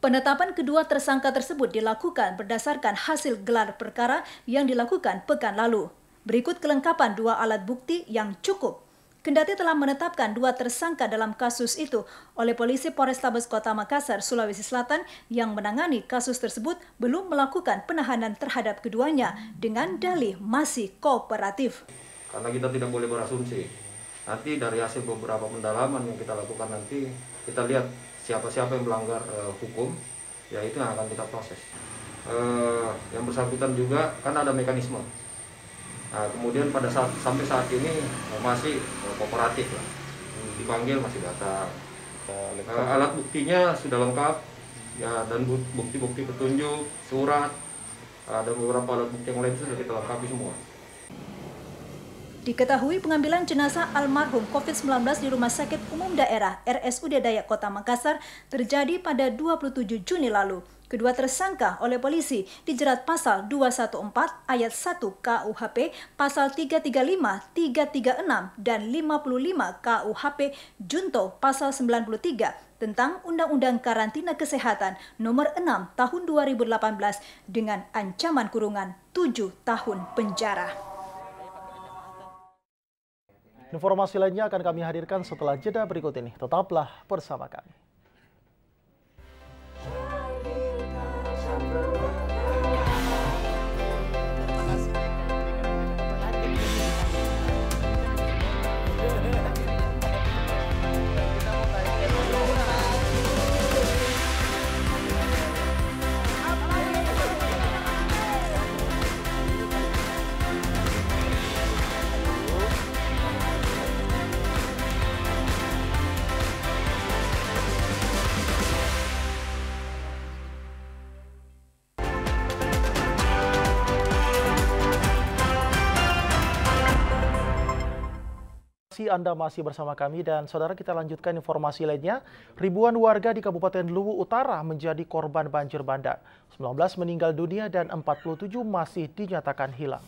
Penetapan kedua tersangka tersebut dilakukan berdasarkan hasil gelar perkara yang dilakukan pekan lalu. Berikut kelengkapan dua alat bukti yang cukup. Kendati telah menetapkan dua tersangka dalam kasus itu oleh Polisi Polrestabes Kota Makassar, Sulawesi Selatan yang menangani kasus tersebut belum melakukan penahanan terhadap keduanya dengan dalih masih kooperatif. Karena kita tidak boleh berasumsi. Nanti dari hasil beberapa pendalaman yang kita lakukan nanti kita lihat siapa-siapa yang melanggar hukum, ya itu yang akan kita proses. Yang bersangkutan juga kan ada mekanisme. Nah, kemudian pada sampai saat ini masih kooperatif lah. Dipanggil masih datang. Alat buktinya sudah lengkap ya, dan bukti-bukti petunjuk, surat, ada beberapa alat bukti yang lain sudah kita lengkapi semua. Diketahui pengambilan jenazah almarhum COVID-19 di Rumah Sakit Umum Daerah RSUD Dayak Kota Makassar terjadi pada 27 Juni lalu. Kedua tersangka oleh polisi dijerat pasal 214 ayat 1 KUHP, pasal 335, 336, dan 55 KUHP Junto pasal 93 tentang Undang-Undang Karantina Kesehatan nomor 6 tahun 2018 dengan ancaman kurungan 7 tahun penjara. Informasi lainnya akan kami hadirkan setelah jeda berikut ini. Tetaplah bersama kami. Anda masih bersama kami dan saudara, kita lanjutkan informasi lainnya. Ribuan warga di Kabupaten Luwu Utara menjadi korban banjir bandang. 19 meninggal dunia dan 47 masih dinyatakan hilang.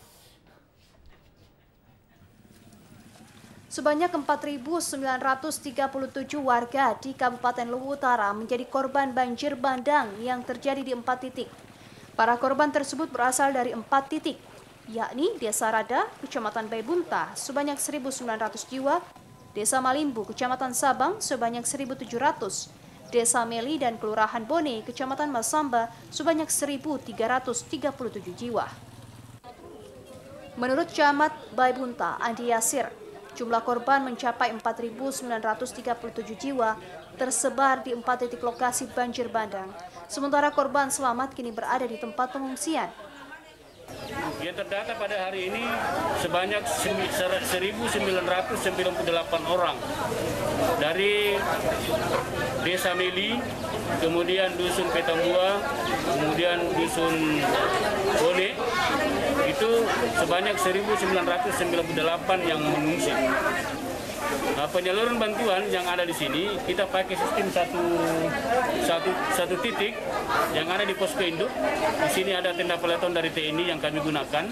Sebanyak 4.937 warga di Kabupaten Luwu Utara menjadi korban banjir bandang yang terjadi di 4 titik. Para korban tersebut berasal dari 4 titik, yakni Desa Rada, Kecamatan Baibunta, sebanyak 1.900 jiwa, Desa Malimbu, Kecamatan Sabang, sebanyak 1.700, Desa Meli dan Kelurahan Bone, Kecamatan Masamba, sebanyak 1.337 jiwa. Menurut Camat Baibunta, Andi Yasir, jumlah korban mencapai 4.937 jiwa, tersebar di 4 titik lokasi banjir bandang. Sementara korban selamat kini berada di tempat pengungsian. Yang terdata pada hari ini sebanyak 1.998 orang dari Desa Meli, kemudian Dusun Petambua, kemudian Dusun Bone, itu sebanyak 1.998 yang mengungsi. Penyaluran bantuan yang ada di sini kita pakai sistem satu titik yang ada di posko induk. Di sini ada tenda peleton dari TNI yang kami gunakan.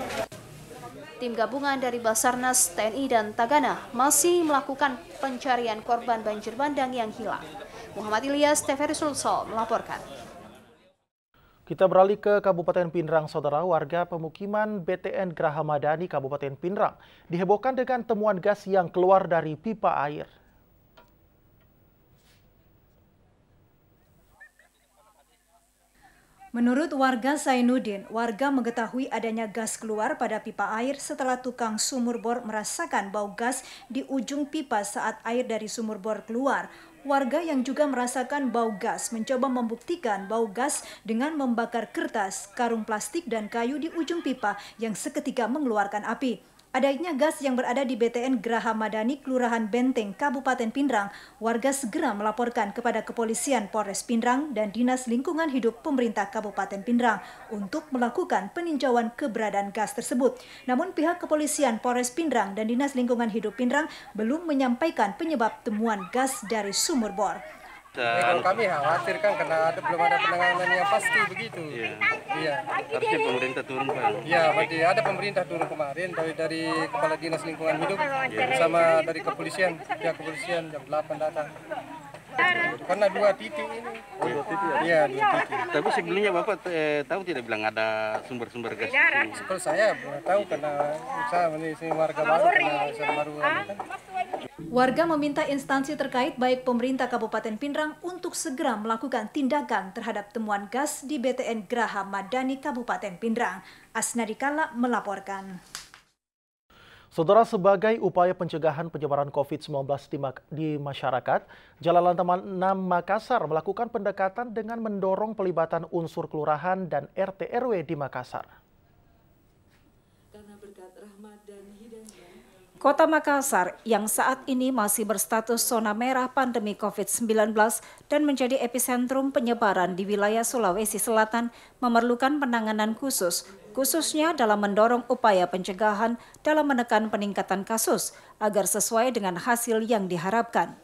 Tim gabungan dari Basarnas, TNI dan Tagana masih melakukan pencarian korban banjir bandang yang hilang. Muhammad Ilyas, TVRI Sulsel melaporkan. Kita beralih ke Kabupaten Pindrang, saudara. Warga pemukiman BTN Graha Madani, Kabupaten Pindrang, dihebohkan dengan temuan gas yang keluar dari pipa air. Menurut warga Zainuddin, warga mengetahui adanya gas keluar pada pipa air setelah tukang sumur bor merasakan bau gas di ujung pipa saat air dari sumur bor keluar. Warga yang juga merasakan bau gas mencoba membuktikan bau gas dengan membakar kertas, karung plastik, dan kayu di ujung pipa yang seketika mengeluarkan api. adanya gas yang berada di BTN Graha Madani, Kelurahan Benteng, Kabupaten Pindrang, warga segera melaporkan kepada Kepolisian Polres Pindrang dan Dinas Lingkungan Hidup Pemerintah Kabupaten Pindrang untuk melakukan peninjauan keberadaan gas tersebut. Namun pihak Kepolisian Polres Pindrang dan Dinas Lingkungan Hidup Pindrang belum menyampaikan penyebab temuan gas dari sumur bor. Kalau kami khawatir kan karena belum ada penanganan yang pasti begitu. Iya. Harusnya pemerintah turun, Pak. Iya, berarti ada pemerintah turun kemarin dari Kepala Dinas Lingkungan Hidup sama dari kepolisian, pihak kepolisian jam 8 datang. Karena 2 titik ini. Oh, 2 titik ya? Iya, 2 titik. Tapi sebelumnya Bapak tahu tidak bilang ada sumber-sumber gas? Seperti saya belum tahu karena saya ini warga baru karena saya baru kan. Warga meminta instansi terkait baik pemerintah Kabupaten Pindrang untuk segera melakukan tindakan terhadap temuan gas di BTN Graha Madani Kabupaten Pindrang. Asnadikala melaporkan. Saudara, sebagai upaya pencegahan penyebaran COVID-19 di masyarakat, Jalan Lantamal 6 Makassar melakukan pendekatan dengan mendorong pelibatan unsur kelurahan dan RT RW di Makassar. Kota Makassar yang saat ini masih berstatus zona merah pandemi COVID-19 dan menjadi epicentrum penyebaran di wilayah Sulawesi Selatan memerlukan penanganan khususnya dalam mendorong upaya pencegahan dalam menekan peningkatan kasus agar sesuai dengan hasil yang diharapkan.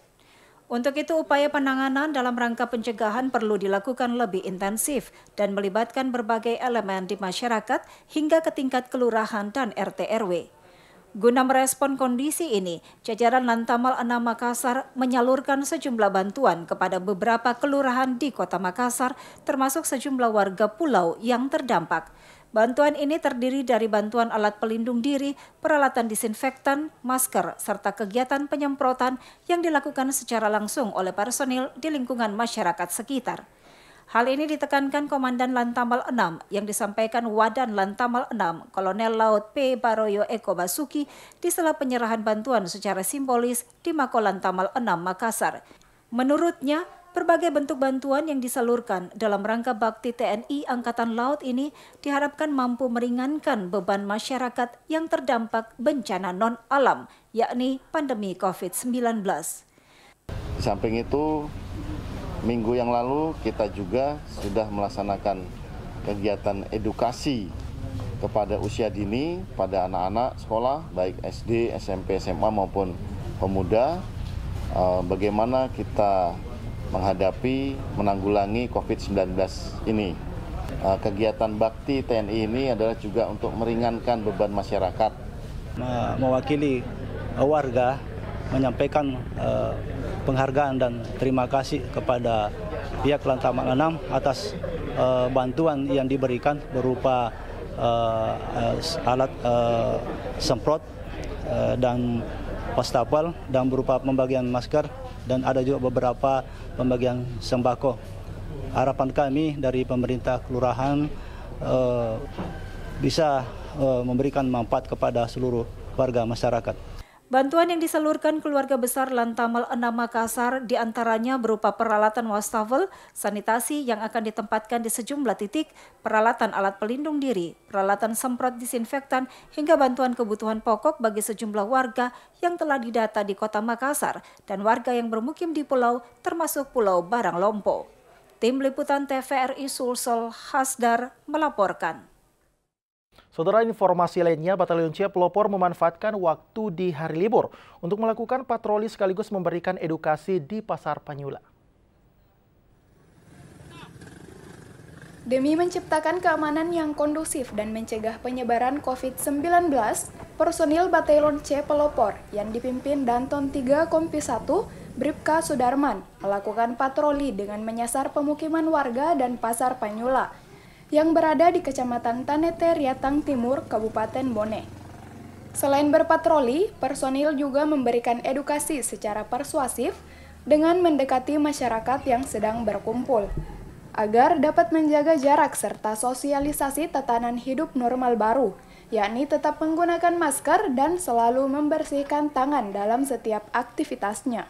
Untuk itu, upaya penanganan dalam rangka pencegahan perlu dilakukan lebih intensif dan melibatkan berbagai elemen di masyarakat hingga ke tingkat kelurahan dan RT RW. Guna merespon kondisi ini, jajaran Lantamal 6 Makassar menyalurkan sejumlah bantuan kepada beberapa kelurahan di Kota Makassar, termasuk sejumlah warga pulau yang terdampak. Bantuan ini terdiri dari bantuan alat pelindung diri, peralatan disinfektan, masker, serta kegiatan penyemprotan yang dilakukan secara langsung oleh personil di lingkungan masyarakat sekitar. Hal ini ditekankan Komandan Lantamal 6 yang disampaikan Wadan Lantamal 6, Kolonel Laut P. Baroyo Eko Basuki di sela penyerahan bantuan secara simbolis di Mako Lantamal 6 Makassar. Menurutnya, berbagai bentuk bantuan yang disalurkan dalam rangka bakti TNI Angkatan Laut ini diharapkan mampu meringankan beban masyarakat yang terdampak bencana non-alam, yakni pandemi COVID-19. Di samping itu, minggu yang lalu kita juga sudah melaksanakan kegiatan edukasi kepada usia dini pada anak-anak sekolah baik SD, SMP, SMA maupun pemuda bagaimana kita menghadapi, menanggulangi COVID-19 ini. Kegiatan bakti TNI ini adalah juga untuk meringankan beban masyarakat. Mewakili warga menyampaikan penghargaan dan terima kasih kepada pihak Lantamal 6 atas bantuan yang diberikan berupa alat semprot dan wastafel dan berupa pembagian masker dan ada juga beberapa pembagian sembako. Harapan kami dari pemerintah kelurahan bisa memberikan manfaat kepada seluruh warga masyarakat. Bantuan yang disalurkan keluarga besar Lantamal 6 Makassar diantaranya berupa peralatan wastafel, sanitasi yang akan ditempatkan di sejumlah titik, peralatan alat pelindung diri, peralatan semprot disinfektan, hingga bantuan kebutuhan pokok bagi sejumlah warga yang telah didata di Kota Makassar dan warga yang bermukim di pulau termasuk Pulau Baranglompo. Tim Liputan TVRI Sulsel Hasdar melaporkan. Saudara, informasi lainnya, Batalion C pelopor memanfaatkan waktu di hari libur untuk melakukan patroli sekaligus memberikan edukasi di Pasar Panyula. Demi menciptakan keamanan yang kondusif dan mencegah penyebaran COVID-19, personil Batalion C pelopor yang dipimpin Danton 3 Kompi 1 Bribka Sudarman melakukan patroli dengan menyasar pemukiman warga dan Pasar Panyula yang berada di Kecamatan Tanete, Riatang Timur, Kabupaten Bone. Selain berpatroli, personil juga memberikan edukasi secara persuasif dengan mendekati masyarakat yang sedang berkumpul, agar dapat menjaga jarak serta sosialisasi tatanan hidup normal baru, yakni tetap menggunakan masker dan selalu membersihkan tangan dalam setiap aktivitasnya.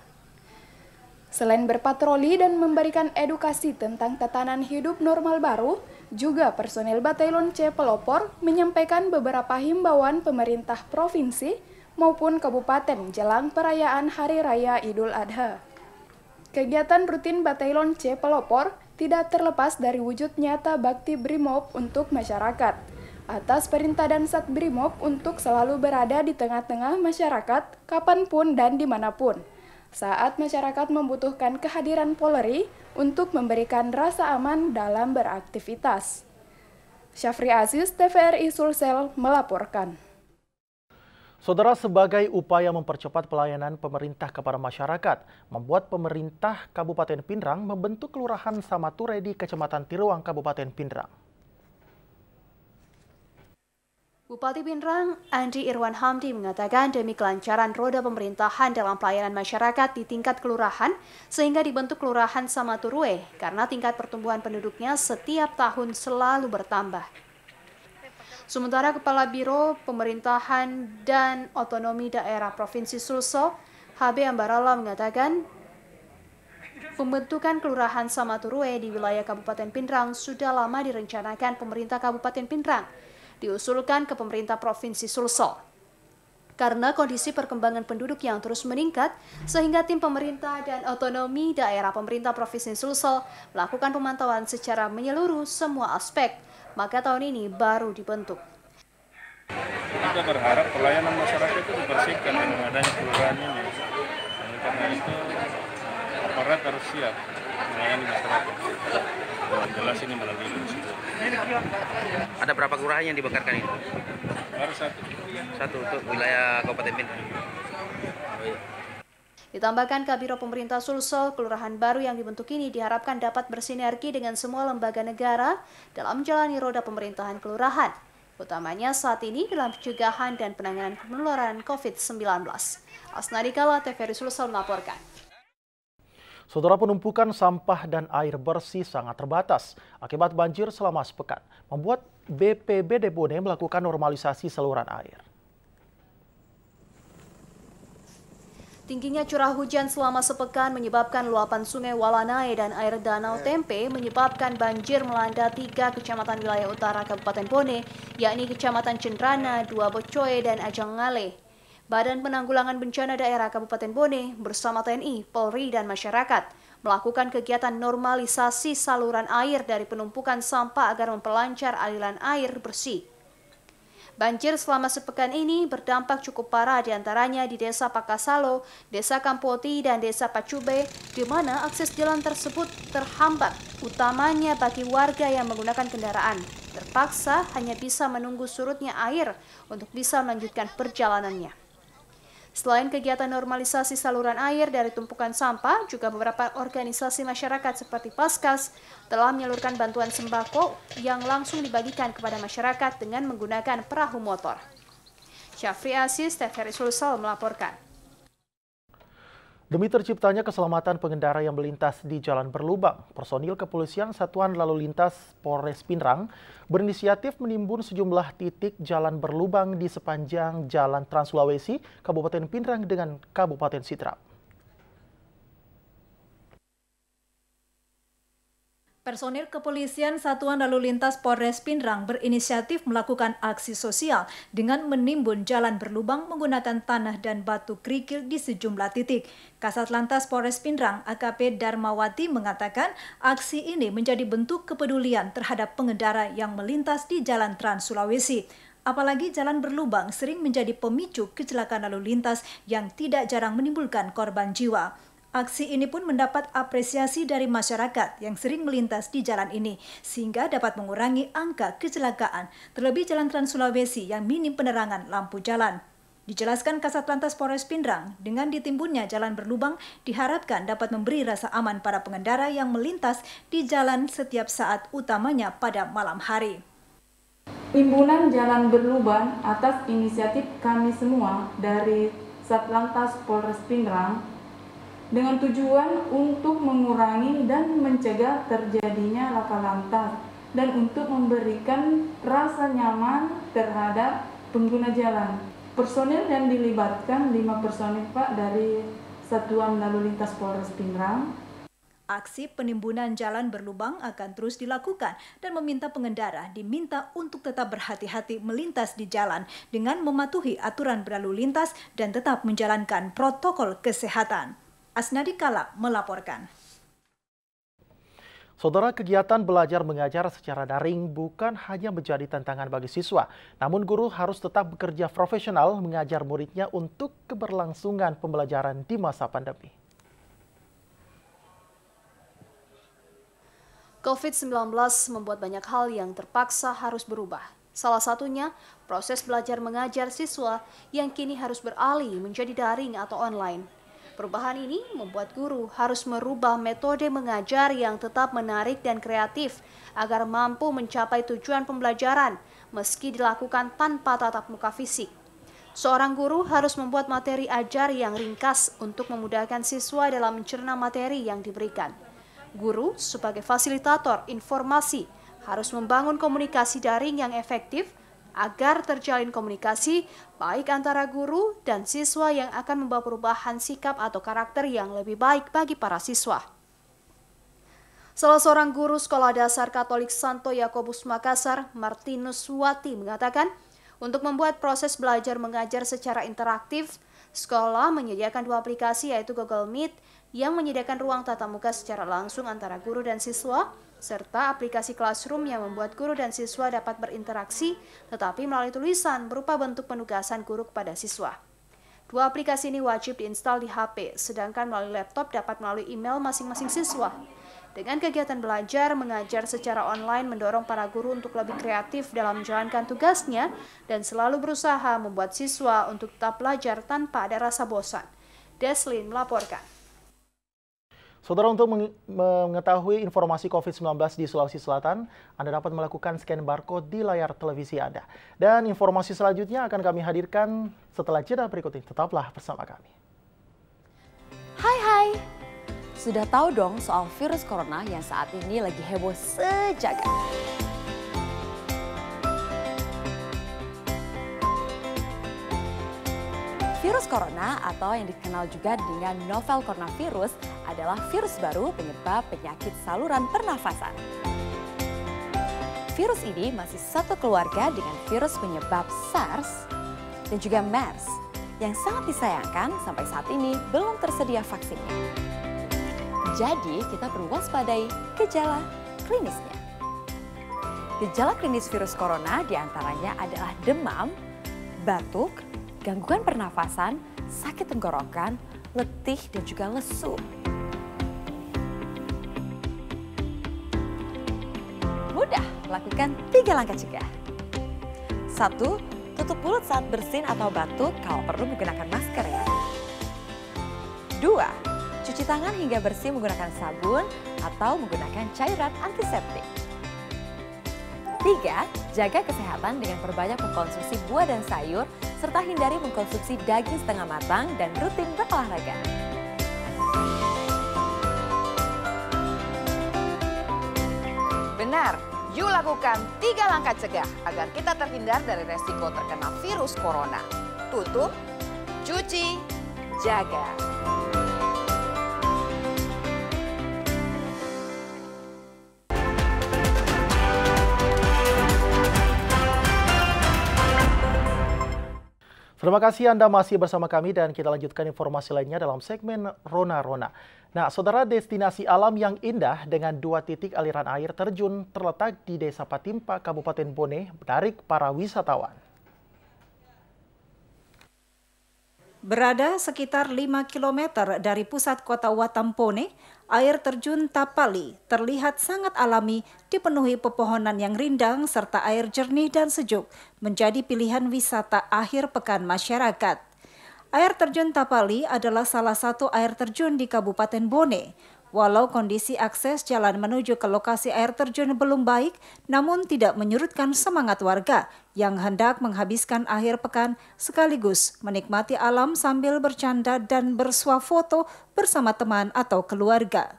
Selain berpatroli dan memberikan edukasi tentang tatanan hidup normal baru, juga personil Batailon C Pelopor menyampaikan beberapa himbauan pemerintah provinsi maupun kabupaten jelang perayaan Hari Raya Idul Adha. Kegiatan rutin Batailon C Pelopor tidak terlepas dari wujud nyata bakti Brimob untuk masyarakat. Atas perintah dan Sat Brimob untuk selalu berada di tengah-tengah masyarakat, kapanpun dan dimanapun. Saat masyarakat membutuhkan kehadiran Polri untuk memberikan rasa aman dalam beraktivitas. Syafri Aziz, TVRI Sulsel, melaporkan. Saudara, sebagai upaya mempercepat pelayanan pemerintah kepada masyarakat, membuat pemerintah Kabupaten Pindrang membentuk Kelurahan Samature di Kecamatan Tiruang, Kabupaten Pindrang. Bupati Pindrang, Andi Irwan Hamdi mengatakan demi kelancaran roda pemerintahan dalam pelayanan masyarakat di tingkat kelurahan, sehingga dibentuk Kelurahan Samaturue karena tingkat pertumbuhan penduduknya setiap tahun selalu bertambah. Sementara Kepala Biro Pemerintahan dan Otonomi Daerah Provinsi Sulsel, HB Ambarala mengatakan pembentukan Kelurahan Samaturue di wilayah Kabupaten Pindrang sudah lama direncanakan pemerintah Kabupaten Pindrang, diusulkan ke pemerintah Provinsi Sulsel. Karena kondisi perkembangan penduduk yang terus meningkat, sehingga tim pemerintah dan otonomi daerah pemerintah Provinsi Sulsel melakukan pemantauan secara menyeluruh semua aspek, maka tahun ini baru dibentuk. Kita berharap pelayanan masyarakat itu dibersihkan dengan adanya kelurahan ini. Dan karena itu aparat harus siap melayani masyarakat. Jelas ini melalui institusi. Ada berapa kelurahan yang dibekarkan itu? Baru satu. Satu untuk wilayah Kabupaten Pindrang. Ditambahkan Kabiro Pemerintah Sulsel, kelurahan baru yang dibentuk ini diharapkan dapat bersinergi dengan semua lembaga negara dalam menjalani roda pemerintahan kelurahan, utamanya saat ini dalam pencegahan dan penanganan penularan COVID-19. Asnadikala, TVRI Sulsel melaporkan. Saudara, penumpukan sampah dan air bersih sangat terbatas akibat banjir selama sepekan, membuat BPBD Bone melakukan normalisasi saluran air. Tingginya curah hujan selama sepekan menyebabkan luapan sungai Walanae dan air danau Tempe menyebabkan banjir melanda 3 kecamatan wilayah utara Kabupaten Bone, yakni Kecamatan Cendrana, Dua Bocoe, dan Ajangale. Badan Penanggulangan Bencana Daerah Kabupaten Bone bersama TNI, Polri, dan masyarakat melakukan kegiatan normalisasi saluran air dari penumpukan sampah agar memperlancar aliran air bersih. Banjir selama sepekan ini berdampak cukup parah diantaranya di Desa Pakasalo, Desa Kampoti, dan Desa Pacube, di mana akses jalan tersebut terhambat, utamanya bagi warga yang menggunakan kendaraan. Terpaksa hanya bisa menunggu surutnya air untuk bisa melanjutkan perjalanannya. Selain kegiatan normalisasi saluran air dari tumpukan sampah, juga beberapa organisasi masyarakat seperti Paskas telah menyalurkan bantuan sembako yang langsung dibagikan kepada masyarakat dengan menggunakan perahu motor. Syafri Aziz, TVRI Sulsel melaporkan. Demi terciptanya keselamatan pengendara yang melintas di jalan berlubang, personil kepolisian Satuan Lalu Lintas Polres Pindrang berinisiatif menimbun sejumlah titik jalan berlubang di sepanjang Jalan Trans Sulawesi, Kabupaten Pindrang dengan Kabupaten Sidrap. Personil kepolisian Satuan Lalu Lintas Polres Pindrang berinisiatif melakukan aksi sosial dengan menimbun jalan berlubang menggunakan tanah dan batu kerikil di sejumlah titik. Kasat Lantas Polres Pindrang AKP Darmawati mengatakan aksi ini menjadi bentuk kepedulian terhadap pengendara yang melintas di Jalan Trans Sulawesi. Apalagi jalan berlubang sering menjadi pemicu kecelakaan lalu lintas yang tidak jarang menimbulkan korban jiwa. Aksi ini pun mendapat apresiasi dari masyarakat yang sering melintas di jalan ini, sehingga dapat mengurangi angka kecelakaan, terlebih Jalan Trans Sulawesi yang minim penerangan lampu jalan. Dijelaskan Kasat Lantas Polres Pindrang, dengan ditimbunnya jalan berlubang diharapkan dapat memberi rasa aman para pengendara yang melintas di jalan setiap saat, utamanya pada malam hari. Timbunan jalan berlubang atas inisiatif kami semua dari Satlantas Polres Pindrang dengan tujuan untuk mengurangi dan mencegah terjadinya laka lantas dan untuk memberikan rasa nyaman terhadap pengguna jalan. Personil yang dilibatkan 5 personil Pak dari Satuan Lalu Lintas Polres Pindrang. Aksi penimbunan jalan berlubang akan terus dilakukan dan meminta pengendara diminta untuk tetap berhati-hati melintas di jalan dengan mematuhi aturan berlalu lintas dan tetap menjalankan protokol kesehatan. Asnadi Kala melaporkan. Saudara, kegiatan belajar mengajar secara daring bukan hanya menjadi tantangan bagi siswa, namun guru harus tetap bekerja profesional mengajar muridnya untuk keberlangsungan pembelajaran di masa pandemi. COVID-19 membuat banyak hal yang terpaksa harus berubah. Salah satunya, proses belajar mengajar siswa yang kini harus beralih menjadi daring atau online. Perubahan ini membuat guru harus merubah metode mengajar yang tetap menarik dan kreatif agar mampu mencapai tujuan pembelajaran meski dilakukan tanpa tatap muka fisik. Seorang guru harus membuat materi ajar yang ringkas untuk memudahkan siswa dalam mencerna materi yang diberikan. Guru sebagai fasilitator informasi harus membangun komunikasi daring yang efektif agar terjalin komunikasi baik antara guru dan siswa yang akan membawa perubahan sikap atau karakter yang lebih baik bagi para siswa. Salah seorang guru Sekolah Dasar Katolik Santo Yakobus Makassar, Martinus Suwati, mengatakan untuk membuat proses belajar mengajar secara interaktif, sekolah menyediakan 2 aplikasi yaitu Google Meet yang menyediakan ruang tatap muka secara langsung antara guru dan siswa, serta aplikasi Classroom yang membuat guru dan siswa dapat berinteraksi tetapi melalui tulisan berupa bentuk penugasan guru kepada siswa. 2 aplikasi ini wajib diinstal di HP, sedangkan melalui laptop dapat melalui email masing-masing siswa. Dengan kegiatan belajar mengajar secara online mendorong para guru untuk lebih kreatif dalam menjalankan tugasnya dan selalu berusaha membuat siswa untuk tetap belajar tanpa ada rasa bosan. Deslin melaporkan. Saudara, untuk mengetahui informasi COVID-19 di Sulawesi Selatan, Anda dapat melakukan scan barcode di layar televisi Anda. Dan informasi selanjutnya akan kami hadirkan setelah jeda berikut ini. Tetaplah bersama kami. Hai, sudah tahu dong soal virus corona yang saat ini lagi heboh sejagat. Virus corona atau yang dikenal juga dengan novel coronavirus adalah virus baru penyebab penyakit saluran pernafasan. Virus ini masih satu keluarga dengan virus penyebab SARS dan juga MERS yang sangat disayangkan sampai saat ini belum tersedia vaksinnya. Jadi kita perlu waspadai gejala klinisnya. Gejala klinis virus corona diantaranya adalah demam, batuk, gangguan pernafasan, sakit tenggorokan, letih, dan juga lesu. Mudah, lakukan 3 langkah cegah. 1. Tutup mulut saat bersin atau batuk, kalau perlu menggunakan masker ya. 2. Cuci tangan hingga bersih menggunakan sabun atau menggunakan cairan antiseptik. 3. Jaga kesehatan dengan perbanyak mengkonsumsi buah dan sayur, serta hindari mengkonsumsi daging setengah matang dan rutin berolahraga. Benar, yuk lakukan 3 langkah cegah agar kita terhindar dari resiko terkena virus corona. Tutup, cuci, jaga. Terima kasih Anda masih bersama kami dan kita lanjutkan informasi lainnya dalam segmen Rona-Rona. Nah, saudara, destinasi alam yang indah dengan 2 titik aliran air terjun terletak di Desa Patimpa, Kabupaten Bone, menarik para wisatawan. Berada sekitar 5 km dari pusat kota Watampone, air terjun Tapali terlihat sangat alami, dipenuhi pepohonan yang rindang serta air jernih dan sejuk, menjadi pilihan wisata akhir pekan masyarakat. Air terjun Tapali adalah salah satu air terjun di Kabupaten Bone. Walau kondisi akses jalan menuju ke lokasi air terjun belum baik, namun tidak menyurutkan semangat warga yang hendak menghabiskan akhir pekan sekaligus menikmati alam sambil bercanda dan bersuah foto bersama teman atau keluarga.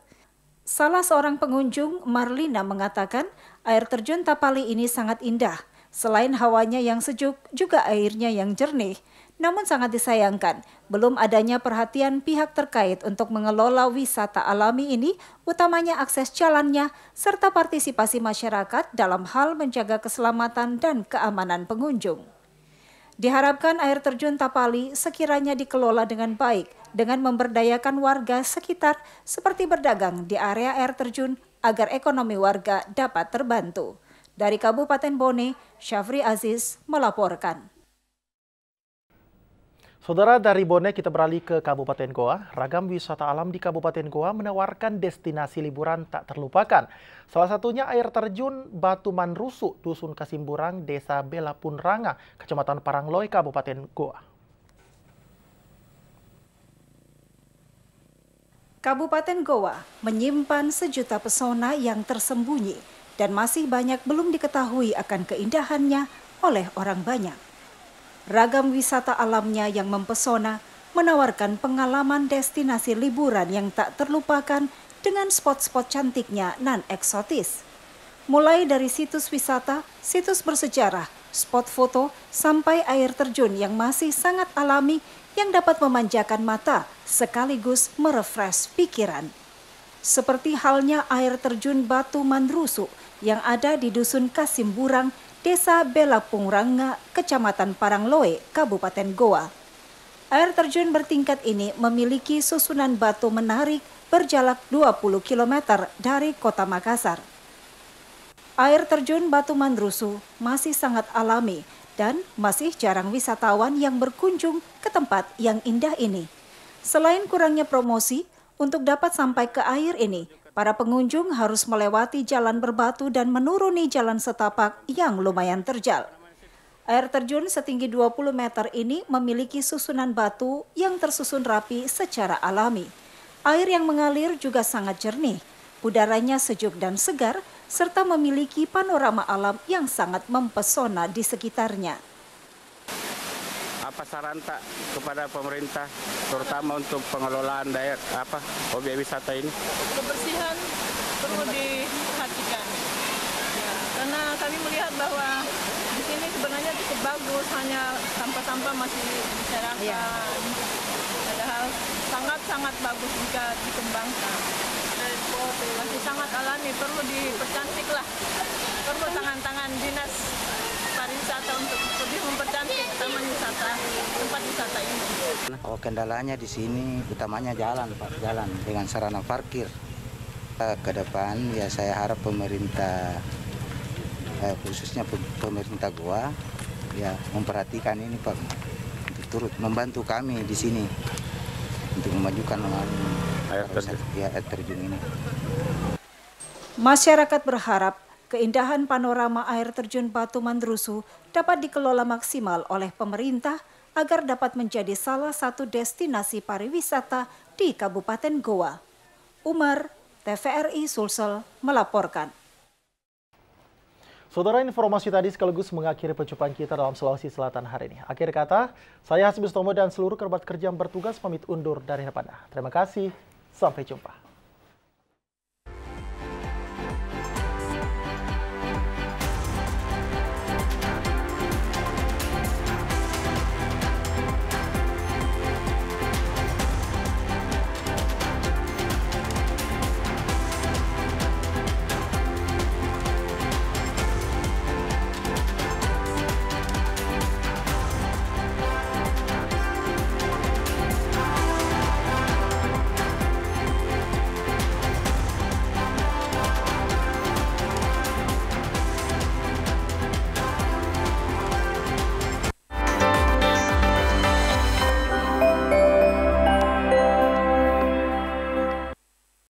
Salah seorang pengunjung, Marlina, mengatakan air terjun Tapali ini sangat indah. Selain hawanya yang sejuk, juga airnya yang jernih. Namun sangat disayangkan, belum adanya perhatian pihak terkait untuk mengelola wisata alami ini, utamanya akses jalannya, serta partisipasi masyarakat dalam hal menjaga keselamatan dan keamanan pengunjung. Diharapkan air terjun Tapali sekiranya dikelola dengan baik, dengan memberdayakan warga sekitar seperti berdagang di area air terjun agar ekonomi warga dapat terbantu. Dari Kabupaten Bone, Syafri Aziz melaporkan. Saudara, dari Bone kita beralih ke Kabupaten Goa. Ragam wisata alam di Kabupaten Goa menawarkan destinasi liburan tak terlupakan. Salah satunya air terjun Batu Manrusu, Dusun Kasimburang, Desa Belapunranga, Kecamatan Parangloe, Kabupaten Goa. Kabupaten Goa menyimpan sejuta pesona yang tersembunyi dan masih banyak belum diketahui akan keindahannya oleh orang banyak. Ragam wisata alamnya yang mempesona menawarkan pengalaman destinasi liburan yang tak terlupakan dengan spot-spot cantiknya nan eksotis. Mulai dari situs wisata, situs bersejarah, spot foto, sampai air terjun yang masih sangat alami yang dapat memanjakan mata sekaligus merefresh pikiran. Seperti halnya air terjun Batu Manrusu yang ada di Dusun Kasimburang, Desa Belapunranga, Kecamatan Parangloe, Kabupaten Goa. Air terjun bertingkat ini memiliki susunan batu menarik berjarak 20 km dari kota Makassar. Air terjun Batu Manrusu masih sangat alami dan masih jarang wisatawan yang berkunjung ke tempat yang indah ini. Selain kurangnya promosi, untuk dapat sampai ke air ini, para pengunjung harus melewati jalan berbatu dan menuruni jalan setapak yang lumayan terjal. Air terjun setinggi 20 meter ini memiliki susunan batu yang tersusun rapi secara alami. Air yang mengalir juga sangat jernih, udaranya sejuk dan segar, serta memiliki panorama alam yang sangat mempesona di sekitarnya. Apa saran tak kepada pemerintah, terutama untuk pengelolaan daerah objek wisata ini? Kebersihan perlu diperhatikan, ya, karena kami melihat bahwa di sini sebenarnya cukup bagus, hanya sampah-sampah masih dibicarakan, padahal sangat-sangat bagus jika dikembangkan. Masih sangat alami, perlu dipercantik lah, perlu tangan-tangan dinas pariwisata untuk lebih mempercantik taman wisata, tempat wisata ini. Oh, kendalanya di sini utamanya jalan, Pak, jalan dengan sarana parkir. Ke depan ya saya harap pemerintah khususnya pemerintah Goa ya memperhatikan ini, Pak, untuk turut membantu kami di sini untuk memajukan air terjun ini. Masyarakat berharap keindahan panorama air terjun Batu Manrusu dapat dikelola maksimal oleh pemerintah agar dapat menjadi salah satu destinasi pariwisata di Kabupaten Goa. Umar, TVRI Sulsel melaporkan. Saudara, informasi tadi sekaligus mengakhiri perjumpaan kita dalam Sulawesi Selatan hari ini. Akhir kata, saya Hasbi Stomo dan seluruh kerabat kerja yang bertugas pamit undur dari Anda. Terima kasih, sampai jumpa.